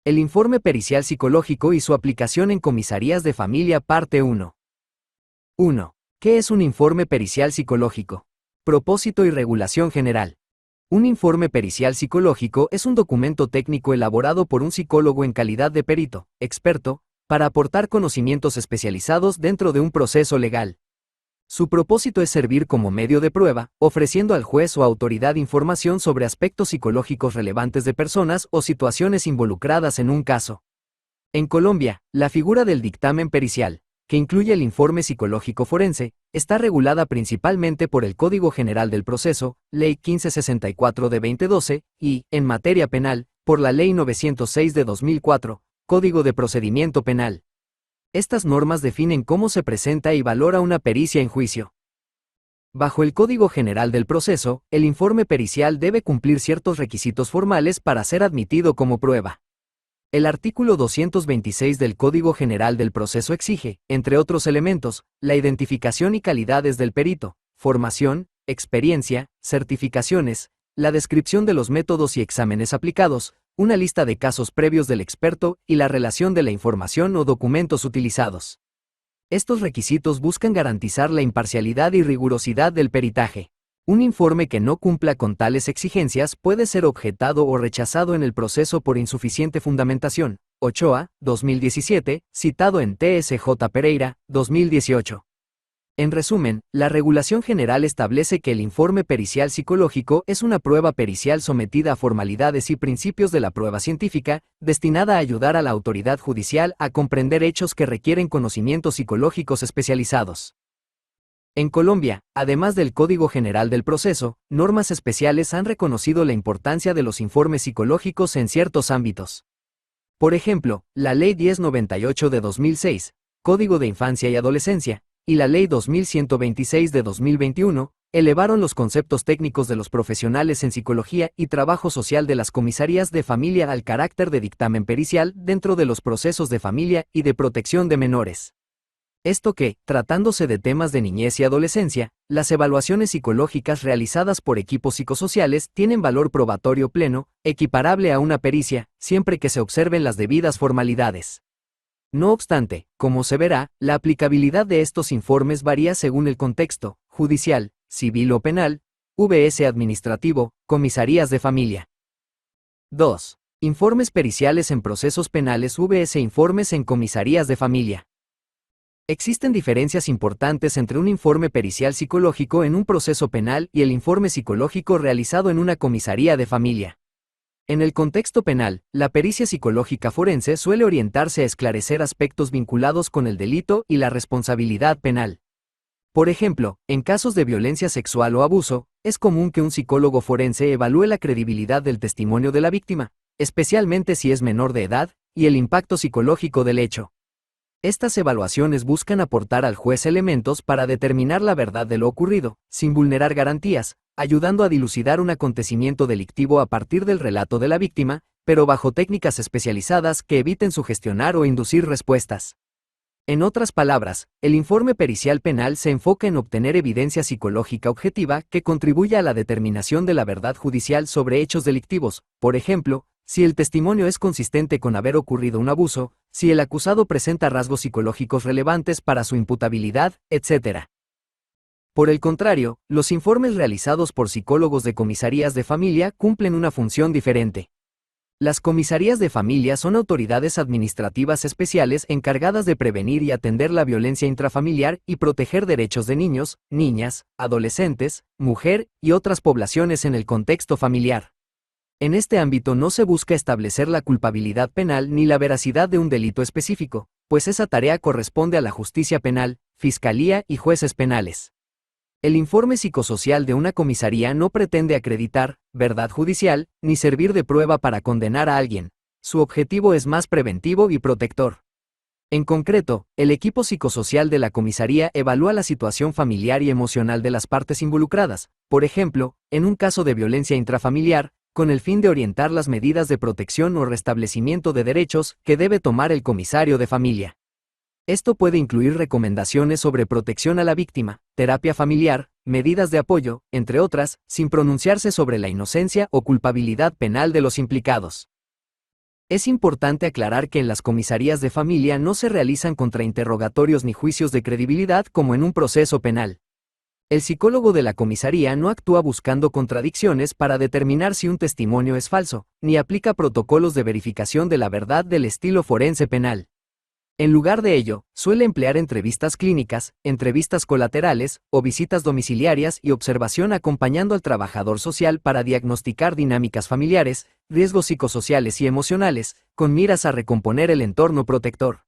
El informe pericial psicológico y su aplicación en comisarías de familia, parte 1. 1. ¿Qué es un informe pericial psicológico? Propósito y regulación general. Un informe pericial psicológico es un documento técnico elaborado por un psicólogo en calidad de perito, experto, para aportar conocimientos especializados dentro de un proceso legal. Su propósito es servir como medio de prueba, ofreciendo al juez o autoridad información sobre aspectos psicológicos relevantes de personas o situaciones involucradas en un caso. En Colombia, la figura del dictamen pericial, que incluye el informe psicológico forense, está regulada principalmente por el Código General del Proceso, Ley 1564 de 2012, y, en materia penal, por la Ley 906 de 2004, Código de Procedimiento Penal. Estas normas definen cómo se presenta y valora una pericia en juicio. Bajo el Código General del Proceso, el informe pericial debe cumplir ciertos requisitos formales para ser admitido como prueba. El artículo 226 del Código General del Proceso exige, entre otros elementos, la identificación y calidades del perito, formación, experiencia, certificaciones, la descripción de los métodos y exámenes aplicados, una lista de casos previos del experto y la relación de la información o documentos utilizados. Estos requisitos buscan garantizar la imparcialidad y rigurosidad del peritaje. Un informe que no cumpla con tales exigencias puede ser objetado o rechazado en el proceso por insuficiente fundamentación. Ochoa, 2017, citado en TSJ Pereira, 2018. En resumen, la regulación general establece que el informe pericial psicológico es una prueba pericial sometida a formalidades y principios de la prueba científica, destinada a ayudar a la autoridad judicial a comprender hechos que requieren conocimientos psicológicos especializados. En Colombia, además del Código General del Proceso, normas especiales han reconocido la importancia de los informes psicológicos en ciertos ámbitos. Por ejemplo, la Ley 1098 de 2006, Código de Infancia y Adolescencia, y la Ley 2126 de 2021, elevaron los conceptos técnicos de los profesionales en psicología y trabajo social de las comisarías de familia al carácter de dictamen pericial dentro de los procesos de familia y de protección de menores. Esto que, tratándose de temas de niñez y adolescencia, las evaluaciones psicológicas realizadas por equipos psicosociales tienen valor probatorio pleno, equiparable a una pericia, siempre que se observen las debidas formalidades. No obstante, como se verá, la aplicabilidad de estos informes varía según el contexto, judicial, civil o penal, vs administrativo, comisarías de familia. 2. Informes periciales en procesos penales vs informes en comisarías de familia. Existen diferencias importantes entre un informe pericial psicológico en un proceso penal y el informe psicológico realizado en una comisaría de familia. En el contexto penal, la pericia psicológica forense suele orientarse a esclarecer aspectos vinculados con el delito y la responsabilidad penal. Por ejemplo, en casos de violencia sexual o abuso, es común que un psicólogo forense evalúe la credibilidad del testimonio de la víctima, especialmente si es menor de edad, y el impacto psicológico del hecho. Estas evaluaciones buscan aportar al juez elementos para determinar la verdad de lo ocurrido, sin vulnerar garantías, ayudando a dilucidar un acontecimiento delictivo a partir del relato de la víctima, pero bajo técnicas especializadas que eviten sugestionar o inducir respuestas. En otras palabras, el informe pericial penal se enfoca en obtener evidencia psicológica objetiva que contribuya a la determinación de la verdad judicial sobre hechos delictivos, por ejemplo, si el testimonio es consistente con haber ocurrido un abuso, si el acusado presenta rasgos psicológicos relevantes para su imputabilidad, etc. Por el contrario, los informes realizados por psicólogos de comisarías de familia cumplen una función diferente. Las comisarías de familia son autoridades administrativas especiales encargadas de prevenir y atender la violencia intrafamiliar y proteger derechos de niños, niñas, adolescentes, mujer y otras poblaciones en el contexto familiar. En este ámbito no se busca establecer la culpabilidad penal ni la veracidad de un delito específico, pues esa tarea corresponde a la justicia penal, fiscalía y jueces penales. El informe psicosocial de una comisaría no pretende acreditar verdad judicial, ni servir de prueba para condenar a alguien. Su objetivo es más preventivo y protector. En concreto, el equipo psicosocial de la comisaría evalúa la situación familiar y emocional de las partes involucradas, por ejemplo, en un caso de violencia intrafamiliar, con el fin de orientar las medidas de protección o restablecimiento de derechos que debe tomar el comisario de familia. Esto puede incluir recomendaciones sobre protección a la víctima, terapia familiar, medidas de apoyo, entre otras, sin pronunciarse sobre la inocencia o culpabilidad penal de los implicados. Es importante aclarar que en las comisarías de familia no se realizan contrainterrogatorios ni juicios de credibilidad como en un proceso penal. El psicólogo de la comisaría no actúa buscando contradicciones para determinar si un testimonio es falso, ni aplica protocolos de verificación de la verdad del estilo forense penal. En lugar de ello, suele emplear entrevistas clínicas, entrevistas colaterales, o visitas domiciliarias y observación acompañando al trabajador social para diagnosticar dinámicas familiares, riesgos psicosociales y emocionales, con miras a recomponer el entorno protector.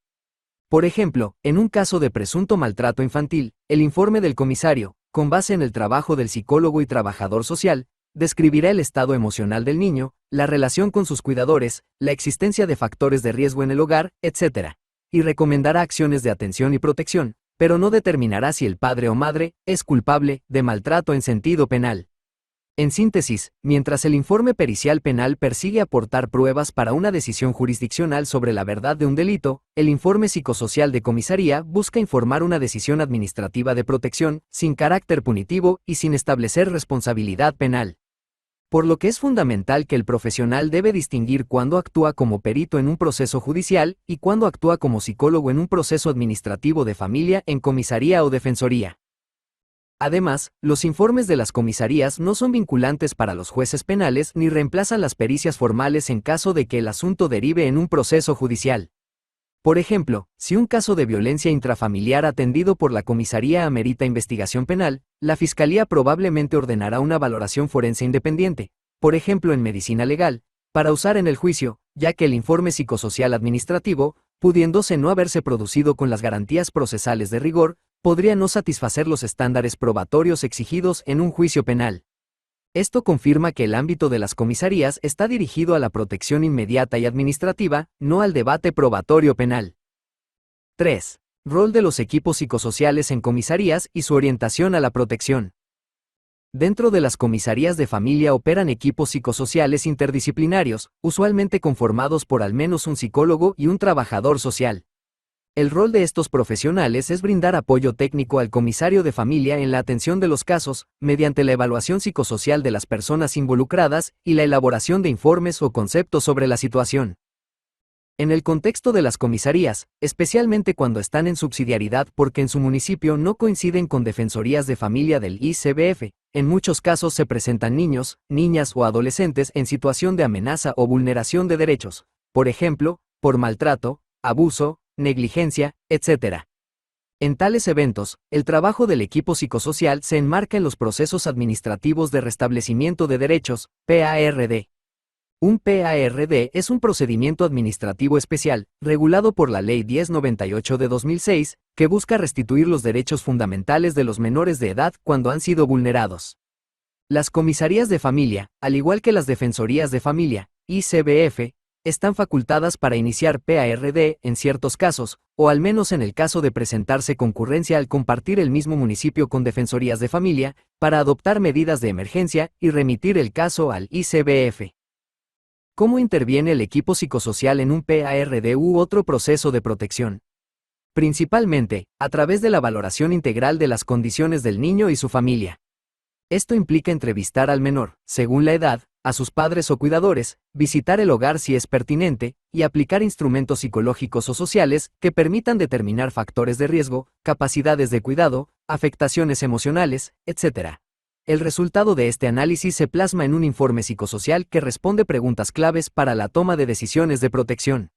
Por ejemplo, en un caso de presunto maltrato infantil, el informe del comisario, con base en el trabajo del psicólogo y trabajador social, describirá el estado emocional del niño, la relación con sus cuidadores, la existencia de factores de riesgo en el hogar, etc. Y recomendará acciones de atención y protección, pero no determinará si el padre o madre es culpable de maltrato en sentido penal. En síntesis, mientras el informe pericial penal persigue aportar pruebas para una decisión jurisdiccional sobre la verdad de un delito, el informe psicosocial de comisaría busca informar una decisión administrativa de protección, sin carácter punitivo y sin establecer responsabilidad penal. Por lo que es fundamental que el profesional debe distinguir cuándo actúa como perito en un proceso judicial y cuándo actúa como psicólogo en un proceso administrativo de familia en comisaría o defensoría. Además, los informes de las comisarías no son vinculantes para los jueces penales ni reemplazan las pericias formales en caso de que el asunto derive en un proceso judicial. Por ejemplo, si un caso de violencia intrafamiliar atendido por la comisaría amerita investigación penal, la Fiscalía probablemente ordenará una valoración forense independiente, por ejemplo en medicina legal, para usar en el juicio, ya que el informe psicosocial administrativo, pudiéndose no haberse producido con las garantías procesales de rigor, podría no satisfacer los estándares probatorios exigidos en un juicio penal. Esto confirma que el ámbito de las comisarías está dirigido a la protección inmediata y administrativa, no al debate probatorio penal. 3. Rol de los equipos psicosociales en comisarías y su orientación a la protección. Dentro de las comisarías de familia operan equipos psicosociales interdisciplinarios, usualmente conformados por al menos un psicólogo y un trabajador social. El rol de estos profesionales es brindar apoyo técnico al comisario de familia en la atención de los casos, mediante la evaluación psicosocial de las personas involucradas y la elaboración de informes o conceptos sobre la situación. En el contexto de las comisarías, especialmente cuando están en subsidiariedad porque en su municipio no coinciden con defensorías de familia del ICBF, en muchos casos se presentan niños, niñas o adolescentes en situación de amenaza o vulneración de derechos, por ejemplo, por maltrato, abuso, negligencia, etc. En tales eventos, el trabajo del equipo psicosocial se enmarca en los procesos administrativos de restablecimiento de derechos, PARD. Un PARD es un procedimiento administrativo especial, regulado por la Ley 1098 de 2006, que busca restituir los derechos fundamentales de los menores de edad cuando han sido vulnerados. Las comisarías de familia, al igual que las defensorías de familia, ICBF, están facultadas para iniciar PARD en ciertos casos, o al menos en el caso de presentarse concurrencia al compartir el mismo municipio con defensorías de familia, para adoptar medidas de emergencia y remitir el caso al ICBF. ¿Cómo interviene el equipo psicosocial en un PARD u otro proceso de protección? Principalmente, a través de la valoración integral de las condiciones del niño y su familia. Esto implica entrevistar al menor, según la edad, a sus padres o cuidadores, visitar el hogar si es pertinente, y aplicar instrumentos psicológicos o sociales que permitan determinar factores de riesgo, capacidades de cuidado, afectaciones emocionales, etc. El resultado de este análisis se plasma en un informe psicosocial que responde preguntas claves para la toma de decisiones de protección.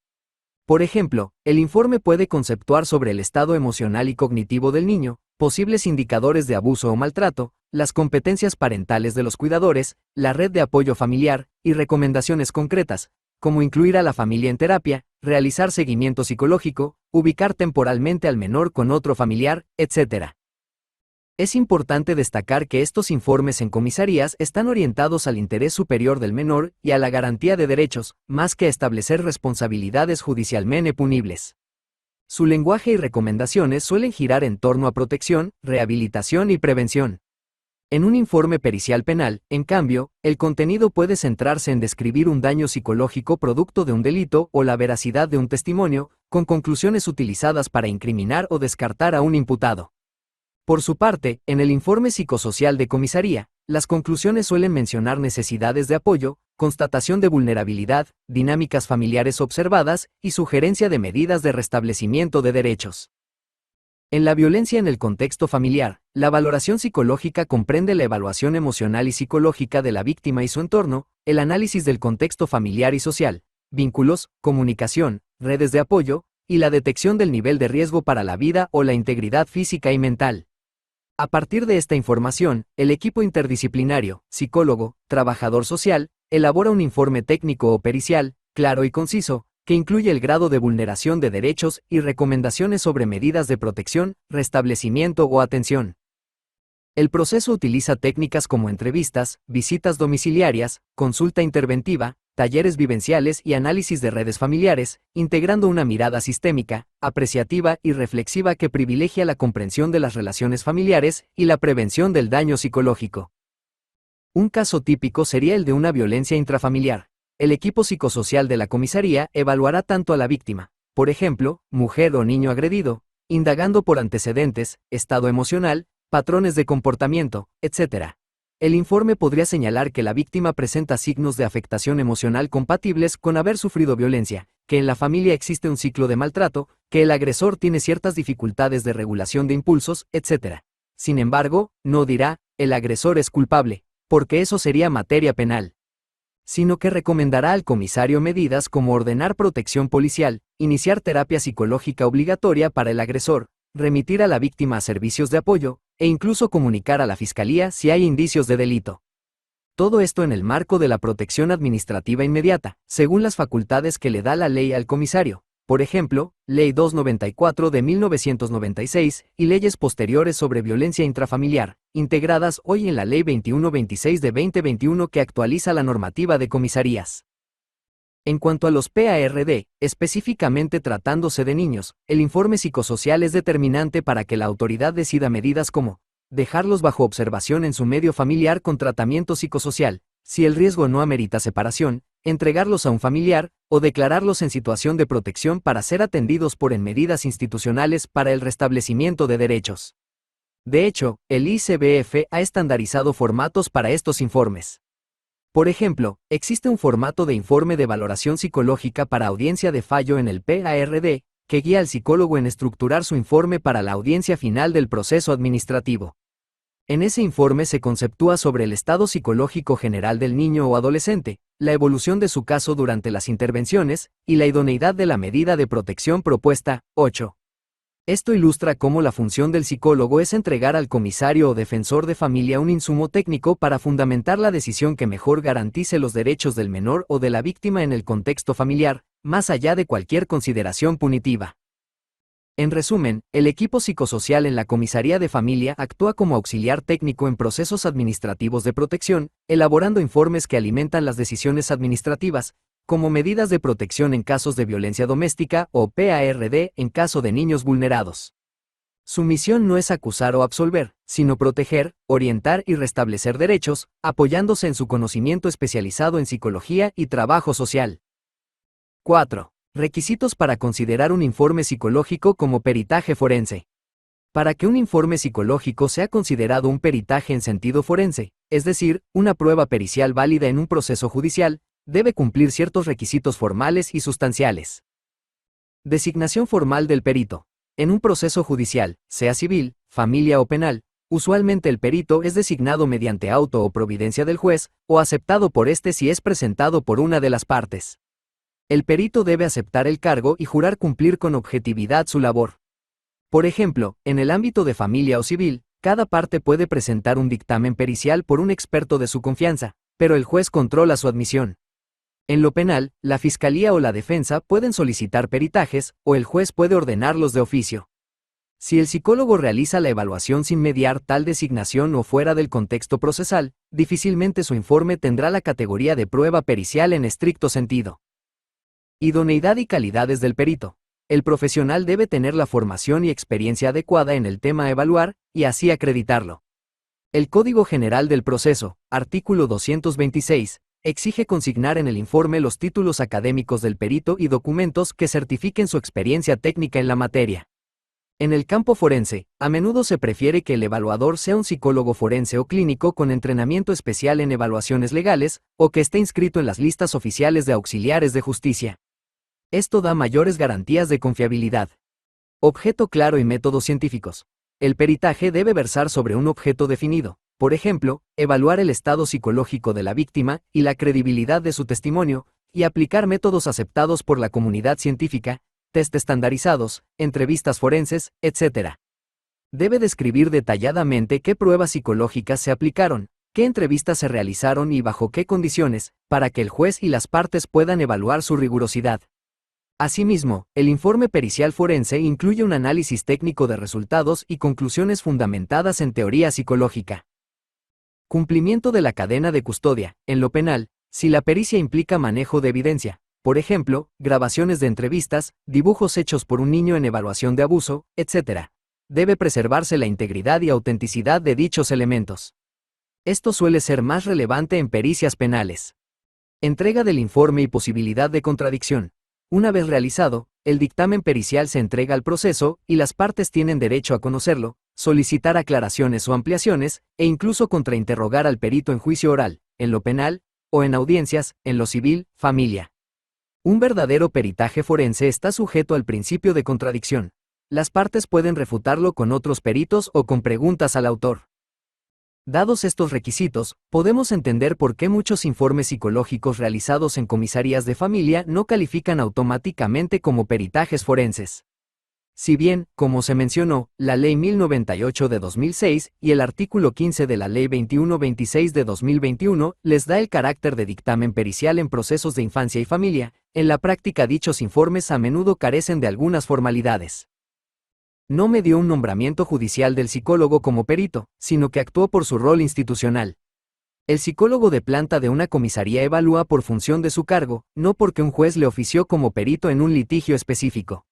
Por ejemplo, el informe puede conceptuar sobre el estado emocional y cognitivo del niño, posibles indicadores de abuso o maltrato, las competencias parentales de los cuidadores, la red de apoyo familiar, y recomendaciones concretas, como incluir a la familia en terapia, realizar seguimiento psicológico, ubicar temporalmente al menor con otro familiar, etc. Es importante destacar que estos informes en comisarías están orientados al interés superior del menor y a la garantía de derechos, más que a establecer responsabilidades judicialmente punibles. Su lenguaje y recomendaciones suelen girar en torno a protección, rehabilitación y prevención. En un informe pericial penal, en cambio, el contenido puede centrarse en describir un daño psicológico producto de un delito o la veracidad de un testimonio, con conclusiones utilizadas para incriminar o descartar a un imputado. Por su parte, en el informe psicosocial de comisaría, las conclusiones suelen mencionar necesidades de apoyo, constatación de vulnerabilidad, dinámicas familiares observadas y sugerencia de medidas de restablecimiento de derechos. En la violencia en el contexto familiar, la valoración psicológica comprende la evaluación emocional y psicológica de la víctima y su entorno, el análisis del contexto familiar y social, vínculos, comunicación, redes de apoyo, y la detección del nivel de riesgo para la vida o la integridad física y mental. A partir de esta información, el equipo interdisciplinario, psicólogo, trabajador social, elabora un informe técnico o pericial, claro y conciso, que incluye el grado de vulneración de derechos y recomendaciones sobre medidas de protección, restablecimiento o atención. El proceso utiliza técnicas como entrevistas, visitas domiciliarias, consulta interventiva, talleres vivenciales y análisis de redes familiares, integrando una mirada sistémica, apreciativa y reflexiva que privilegia la comprensión de las relaciones familiares y la prevención del daño psicológico. Un caso típico sería el de una violencia intrafamiliar. El equipo psicosocial de la comisaría evaluará tanto a la víctima, por ejemplo, mujer o niño agredido, indagando por antecedentes, estado emocional, patrones de comportamiento, etc. El informe podría señalar que la víctima presenta signos de afectación emocional compatibles con haber sufrido violencia, que en la familia existe un ciclo de maltrato, que el agresor tiene ciertas dificultades de regulación de impulsos, etc. Sin embargo, no dirá, el agresor es culpable, porque eso sería materia penal, sino que recomendará al comisario medidas como ordenar protección policial, iniciar terapia psicológica obligatoria para el agresor, remitir a la víctima a servicios de apoyo, e incluso comunicar a la fiscalía si hay indicios de delito. Todo esto en el marco de la protección administrativa inmediata, según las facultades que le da la ley al comisario, por ejemplo, Ley 294 de 1996 y leyes posteriores sobre violencia intrafamiliar, integradas hoy en la Ley 2126 de 2021 que actualiza la normativa de comisarías. En cuanto a los PARD, específicamente tratándose de niños, el informe psicosocial es determinante para que la autoridad decida medidas como dejarlos bajo observación en su medio familiar con tratamiento psicosocial, si el riesgo no amerita separación, entregarlos a un familiar, o declararlos en situación de protección para ser atendidos en medidas institucionales para el restablecimiento de derechos. De hecho, el ICBF ha estandarizado formatos para estos informes. Por ejemplo, existe un formato de informe de valoración psicológica para audiencia de fallo en el PARD, que guía al psicólogo en estructurar su informe para la audiencia final del proceso administrativo. En ese informe se conceptúa sobre el estado psicológico general del niño o adolescente, la evolución de su caso durante las intervenciones, y la idoneidad de la medida de protección propuesta. 8. Esto ilustra cómo la función del psicólogo es entregar al comisario o defensor de familia un insumo técnico para fundamentar la decisión que mejor garantice los derechos del menor o de la víctima en el contexto familiar, más allá de cualquier consideración punitiva. En resumen, el equipo psicosocial en la comisaría de familia actúa como auxiliar técnico en procesos administrativos de protección, elaborando informes que alimentan las decisiones administrativas, como medidas de protección en casos de violencia doméstica o PARD en caso de niños vulnerados. Su misión no es acusar o absolver, sino proteger, orientar y restablecer derechos, apoyándose en su conocimiento especializado en psicología y trabajo social. 4. Requisitos para considerar un informe psicológico como peritaje forense. Para que un informe psicológico sea considerado un peritaje en sentido forense, es decir, una prueba pericial válida en un proceso judicial, debe cumplir ciertos requisitos formales y sustanciales. Designación formal del perito. En un proceso judicial, sea civil, familia o penal, usualmente el perito es designado mediante auto o providencia del juez, o aceptado por éste si es presentado por una de las partes. El perito debe aceptar el cargo y jurar cumplir con objetividad su labor. Por ejemplo, en el ámbito de familia o civil, cada parte puede presentar un dictamen pericial por un experto de su confianza, pero el juez controla su admisión. En lo penal, la fiscalía o la defensa pueden solicitar peritajes, o el juez puede ordenarlos de oficio. Si el psicólogo realiza la evaluación sin mediar tal designación o fuera del contexto procesal, difícilmente su informe tendrá la categoría de prueba pericial en estricto sentido. Idoneidad y calidades del perito. El profesional debe tener la formación y experiencia adecuada en el tema a evaluar, y así acreditarlo. El Código General del Proceso, artículo 226, exige consignar en el informe los títulos académicos del perito y documentos que certifiquen su experiencia técnica en la materia. En el campo forense, a menudo se prefiere que el evaluador sea un psicólogo forense o clínico con entrenamiento especial en evaluaciones legales, o que esté inscrito en las listas oficiales de auxiliares de justicia. Esto da mayores garantías de confiabilidad. Objeto claro y métodos científicos. El peritaje debe versar sobre un objeto definido, por ejemplo, evaluar el estado psicológico de la víctima y la credibilidad de su testimonio, y aplicar métodos aceptados por la comunidad científica, test estandarizados, entrevistas forenses, etc. Debe describir detalladamente qué pruebas psicológicas se aplicaron, qué entrevistas se realizaron y bajo qué condiciones, para que el juez y las partes puedan evaluar su rigurosidad. Asimismo, el informe pericial forense incluye un análisis técnico de resultados y conclusiones fundamentadas en teoría psicológica. Cumplimiento de la cadena de custodia. En lo penal, si la pericia implica manejo de evidencia, por ejemplo, grabaciones de entrevistas, dibujos hechos por un niño en evaluación de abuso, etc., debe preservarse la integridad y autenticidad de dichos elementos. Esto suele ser más relevante en pericias penales. Entrega del informe y posibilidad de contradicción. Una vez realizado, el dictamen pericial se entrega al proceso y las partes tienen derecho a conocerlo, solicitar aclaraciones o ampliaciones, e incluso contrainterrogar al perito en juicio oral, en lo penal, o en audiencias, en lo civil, familia. Un verdadero peritaje forense está sujeto al principio de contradicción. Las partes pueden refutarlo con otros peritos o con preguntas al autor. Dados estos requisitos, podemos entender por qué muchos informes psicológicos realizados en comisarías de familia no califican automáticamente como peritajes forenses. Si bien, como se mencionó, la Ley 1098 de 2006 y el artículo 15 de la Ley 2126 de 2021 les da el carácter de dictamen pericial en procesos de infancia y familia, en la práctica dichos informes a menudo carecen de algunas formalidades. No medió un nombramiento judicial del psicólogo como perito, sino que actuó por su rol institucional. El psicólogo de planta de una comisaría evalúa por función de su cargo, no porque un juez le ofició como perito en un litigio específico.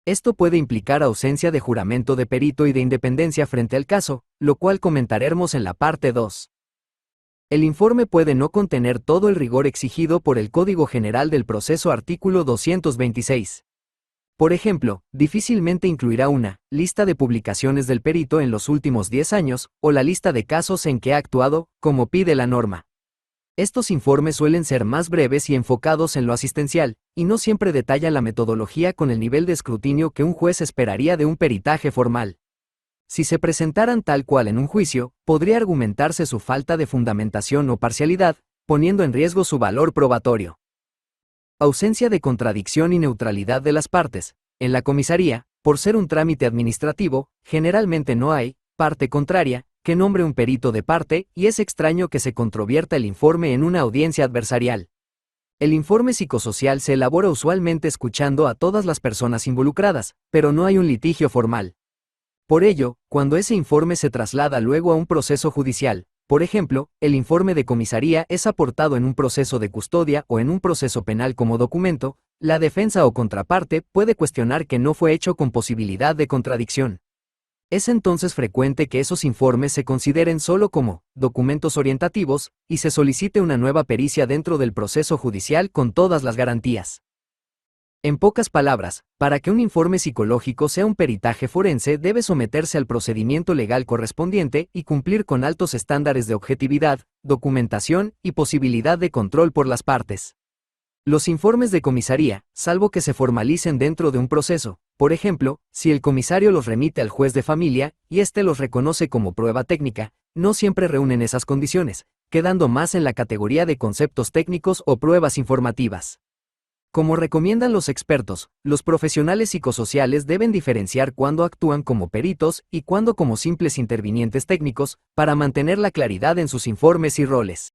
Esto puede implicar ausencia de juramento de perito y de independencia frente al caso, lo cual comentaremos en la parte 2. El informe puede no contener todo el rigor exigido por el Código General del Proceso artículo 226. Por ejemplo, difícilmente incluirá una lista de publicaciones del perito en los últimos 10 años, o la lista de casos en que ha actuado, como pide la norma. Estos informes suelen ser más breves y enfocados en lo asistencial, y no siempre detallan la metodología con el nivel de escrutinio que un juez esperaría de un peritaje formal. Si se presentaran tal cual en un juicio, podría argumentarse su falta de fundamentación o parcialidad, poniendo en riesgo su valor probatorio. Ausencia de contradicción y neutralidad de las partes. En la comisaría, por ser un trámite administrativo, generalmente no hay parte contraria que nombre un perito de parte, y es extraño que se controvierta el informe en una audiencia adversarial. El informe psicosocial se elabora usualmente escuchando a todas las personas involucradas, pero no hay un litigio formal. Por ello, cuando ese informe se traslada luego a un proceso judicial, por ejemplo, el informe de comisaría es aportado en un proceso de custodia o en un proceso penal como documento, la defensa o contraparte puede cuestionar que no fue hecho con posibilidad de contradicción. Es entonces frecuente que esos informes se consideren solo como documentos orientativos y se solicite una nueva pericia dentro del proceso judicial con todas las garantías. En pocas palabras, para que un informe psicológico sea un peritaje forense debe someterse al procedimiento legal correspondiente y cumplir con altos estándares de objetividad, documentación y posibilidad de control por las partes. Los informes de comisaría, salvo que se formalicen dentro de un proceso, por ejemplo, si el comisario los remite al juez de familia y éste los reconoce como prueba técnica, no siempre reúnen esas condiciones, quedando más en la categoría de conceptos técnicos o pruebas informativas. Como recomiendan los expertos, los profesionales psicosociales deben diferenciar cuándo actúan como peritos y cuándo como simples intervinientes técnicos, para mantener la claridad en sus informes y roles.